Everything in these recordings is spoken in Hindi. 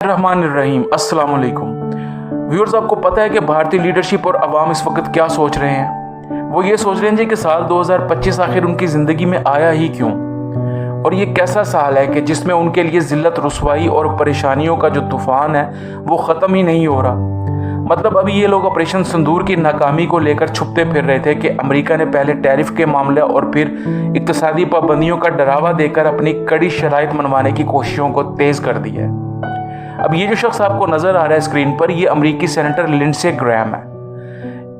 रहमानिर्रहीम अस्सलाम वालेकुम व्यूअर्स, आपको पता है कि भारतीय लीडरशिप और अवाम इस वक्त क्या सोच रहे हैं? वो ये सोच रहे हैं जी कि साल 2025 आखिर उनकी ज़िंदगी में आया ही क्यों, और ये कैसा साल है कि जिसमें उनके लिए ज़िल्लत, रुसवाई और परेशानियों का जो तूफ़ान है वो ख़त्म ही नहीं हो रहा। मतलब अभी ये लोग ऑपरेशन सिंदूर की नाकामी को लेकर छुपते फिर रहे थे कि अमेरिका ने पहले टैरिफ के मामले और फिर इक़्तिसादी पाबंदियों का डरावा देकर अपनी कड़ी शराइत मनवाने की कोशिशों को तेज़ कर दिया है। अब ये जो शख्स आपको नजर आ रहा है स्क्रीन पर, ये अमेरिकी सेनेटर लिंडसे ग्रैहम है।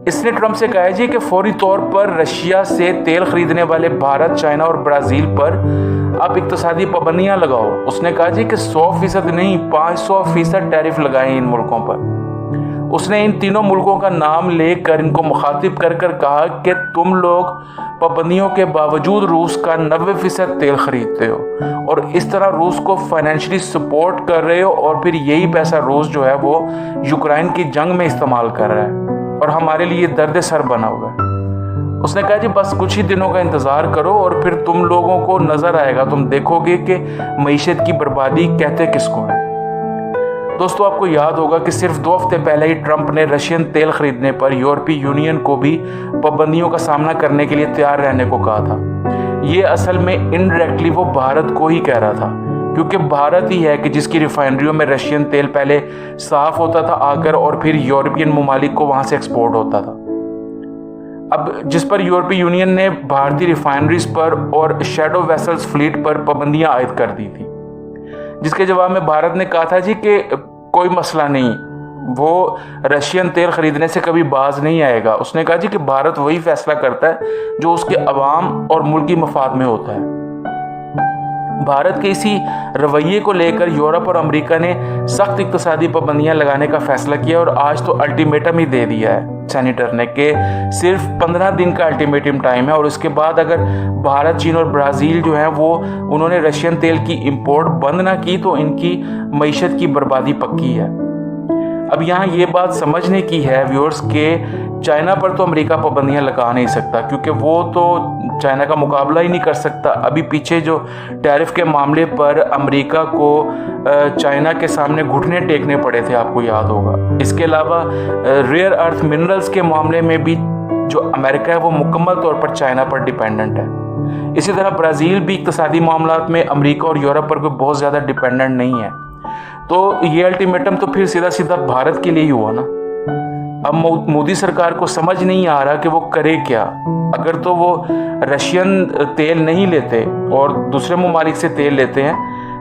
इसने ट्रंप से कहा है जी कि फौरी तौर पर रशिया से तेल खरीदने वाले भारत, चाइना और ब्राज़ील पर आप इक़्तिसादी पाबंदियां लगाओ। उसने कहा जी कि 100% नहीं 500% टैरिफ लगाएं इन मुल्कों पर। उसने इन तीनों मुल्कों का नाम लेकर इनको मुखातिब कर कर कहा कि तुम लोग पाबंदियों के बावजूद रूस का 90% तेल खरीदते हो और इस तरह रूस को फाइनेंशियली सपोर्ट कर रहे हो, और फिर यही पैसा रूस जो है वो यूक्रेन की जंग में इस्तेमाल कर रहा है और हमारे लिए दर्द सर बना हुआ है। उसने कहा जी बस कुछ ही दिनों का इंतज़ार करो और फिर तुम लोगों को नज़र आएगा, तुम देखोगे कि मईशत की बर्बादी कहते किसको है। दोस्तों, आपको याद होगा कि सिर्फ 2 हफ्ते पहले ही ट्रंप ने रशियन तेल खरीदने पर यूरोपीय यूनियन को भी पाबंदियों का सामना करने के लिए तैयार रहने को कहा था। ये असल में इनडायरेक्टली वो भारत को ही कह रहा था, क्योंकि भारत ही है कि जिसकी रिफाइनरियों में रशियन तेल पहले साफ होता था आकर और फिर यूरोपियन ममालिक को वहां से एक्सपोर्ट होता था। अब जिस पर यूरोपीय यूनियन ने भारतीय रिफाइनरीज पर और शैडो वेसल्स फ्लीट पर पाबंदियां आयद कर दी थी, जिसके जवाब में भारत ने कहा था जी कि कोई मसला नहीं, वो रशियन तेल खरीदने से कभी बाज नहीं आएगा। उसने कहा जी कि भारत वही फैसला करता है जो उसके अवाम और मुल्की मफाद में होता है। भारत के इसी रवैये को लेकर यूरोप और अमेरिका ने सख्त इक़्तिसादी पाबंदियां लगाने का फैसला किया और आज तो अल्टीमेटम ही दे दिया है सेनेटर ने कि सिर्फ 15 दिन का अल्टीमेटम टाइम है, और उसके बाद अगर भारत, चीन और ब्राज़ील जो है वो उन्होंने रशियन तेल की इंपोर्ट बंद ना की तो इनकी मईशत की बर्बादी पक्की है। अब यहाँ ये बात समझने की है व्यूअर्स के चाइना पर तो अमेरिका पाबंदियां लगा नहीं सकता, क्योंकि वो तो चाइना का मुकाबला ही नहीं कर सकता। अभी पीछे जो टैरिफ के मामले पर अमेरिका को चाइना के सामने घुटने टेकने पड़े थे, आपको याद होगा। इसके अलावा रेयर अर्थ मिनरल्स के मामले में भी जो अमेरिका है वो मुकम्मल तौर पर चाइना पर डिपेंडेंट है। इसी तरह ब्राज़ील भी इक़्तिसादी मामलात में अमेरिका और यूरोप पर कोई बहुत ज़्यादा डिपेंडेंट नहीं है। तो ये अल्टीमेटम तो फिर सीधा सीधा भारत के लिए ही हुआ ना। अब मोदी सरकार को समझ नहीं आ रहा कि वो करे क्या। अगर तो वो रशियन तेल नहीं लेते और दूसरे ममालिक से तेल लेते हैं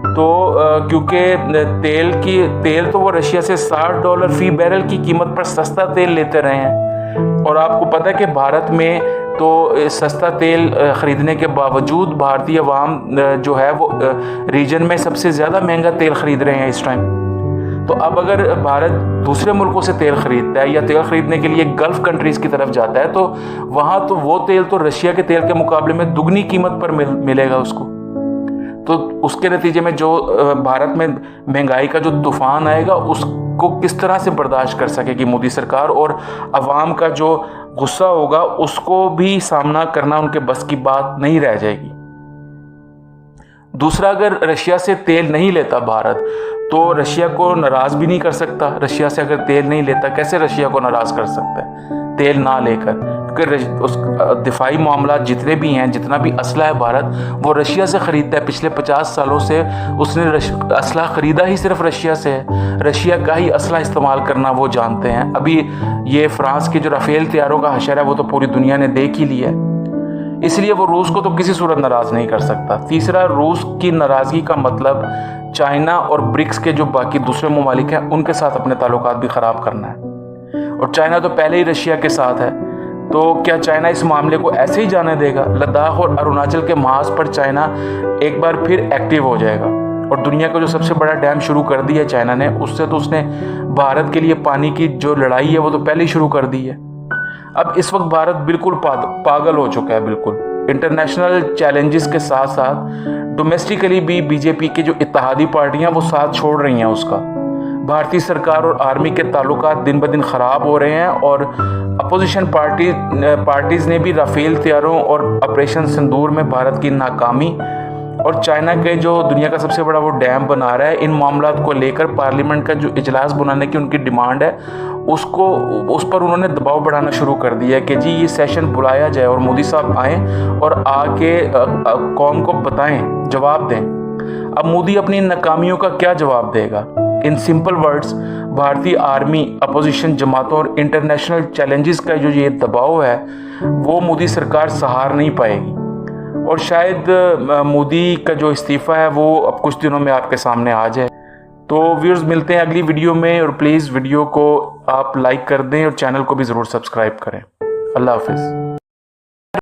तो क्योंकि तेल तो वो रशिया से $60 फी बैरल की कीमत पर सस्ता तेल लेते रहे हैं, और आपको पता है कि भारत में तो सस्ता तेल ख़रीदने के बावजूद भारतीय अवाम जो है वो रीजन में सबसे ज़्यादा महंगा तेल ख़रीद रहे हैं इस टाइम। तो अब अगर भारत दूसरे मुल्कों से तेल ख़रीदता है या तेल ख़रीदने के लिए गल्फ़ कंट्रीज़ की तरफ जाता है तो वहाँ तो वो तेल तो रशिया के तेल के मुकाबले में दुगनी कीमत पर मिलेगा उसको। तो उसके नतीजे में जो भारत में महंगाई का जो तूफ़ान आएगा उसको किस तरह से बर्दाश्त कर सकेगी मोदी सरकार, और अवाम का जो गुस्सा होगा उसको भी सामना करना उनके बस की बात नहीं रह जाएगी। दूसरा, अगर रशिया से तेल नहीं लेता भारत तो रशिया को नाराज़ भी नहीं कर सकता। रशिया से अगर तेल नहीं लेता कैसे रशिया को नाराज़ कर सकता है तेल ना लेकर, क्योंकि उस दिफाई मामला जितने भी हैं, जितना भी असला है भारत वो रशिया से ख़रीदता है। पिछले 50 सालों से उसने असला ख़रीदा ही सिर्फ रशिया से है। रशिया का ही असला इस्तेमाल करना वो जानते हैं। अभी ये फ्रांस के जो राफेल तैयारों का हशर है वो तो पूरी दुनिया ने देख ही लिया है, इसलिए वो रूस को तो किसी सूरत नाराज़ नहीं कर सकता। तीसरा, रूस की नाराज़गी का मतलब चाइना और ब्रिक्स के जो बाकी दूसरे ममालिक हैं उनके साथ अपने ताल्लुकात भी ख़राब करना है, और चाइना तो पहले ही रशिया के साथ है। तो क्या चाइना इस मामले को ऐसे ही जाने देगा? लद्दाख और अरुणाचल के महाज पर चाइना एक बार फिर एक्टिव हो जाएगा, और दुनिया का जो सबसे बड़ा डैम शुरू कर दिया है चाइना ने, उससे तो उसने भारत के लिए पानी की जो लड़ाई है वो तो पहले ही शुरू कर दी है। अब इस वक्त भारत बिल्कुल पागल हो चुका है। बिल्कुल इंटरनेशनल चैलेंजेस के साथ साथ डोमेस्टिकली भी बीजेपी के जो इत्तेहादी पार्टियां वो साथ छोड़ रही हैं उसका। भारतीय सरकार और आर्मी के ताल्लुकात दिन ब दिन ख़राब हो रहे हैं, और अपोजिशन पार्टीज़ ने भी राफेल तैयारों और ऑपरेशन सिंदूर में भारत की नाकामी और चाइना के जो दुनिया का सबसे बड़ा वो डैम बना रहा है, इन मामलात को लेकर पार्लियामेंट का जो इजलास बुलाने की उनकी डिमांड है उस पर उन्होंने दबाव बढ़ाना शुरू कर दिया कि जी ये सेशन बुलाया जाए और मोदी साहब आएँ और आके कौम को बताएं, जवाब दें। अब मोदी अपनी नाकामियों का क्या जवाब देगा? इन सिंपल वर्ड्स, भारतीय आर्मी, अपोजिशन जमातों और इंटरनेशनल चैलेंजेस का जो ये दबाव है वो मोदी सरकार सहार नहीं पाएगी और शायद मोदी का जो इस्तीफ़ा है वो अब कुछ दिनों में आपके सामने आ जाए। तो व्यूअर्स, मिलते हैं अगली वीडियो में और प्लीज़ वीडियो को आप लाइक कर दें और चैनल को भी ज़रूर सब्सक्राइब करें। अल्लाह हाफिज़।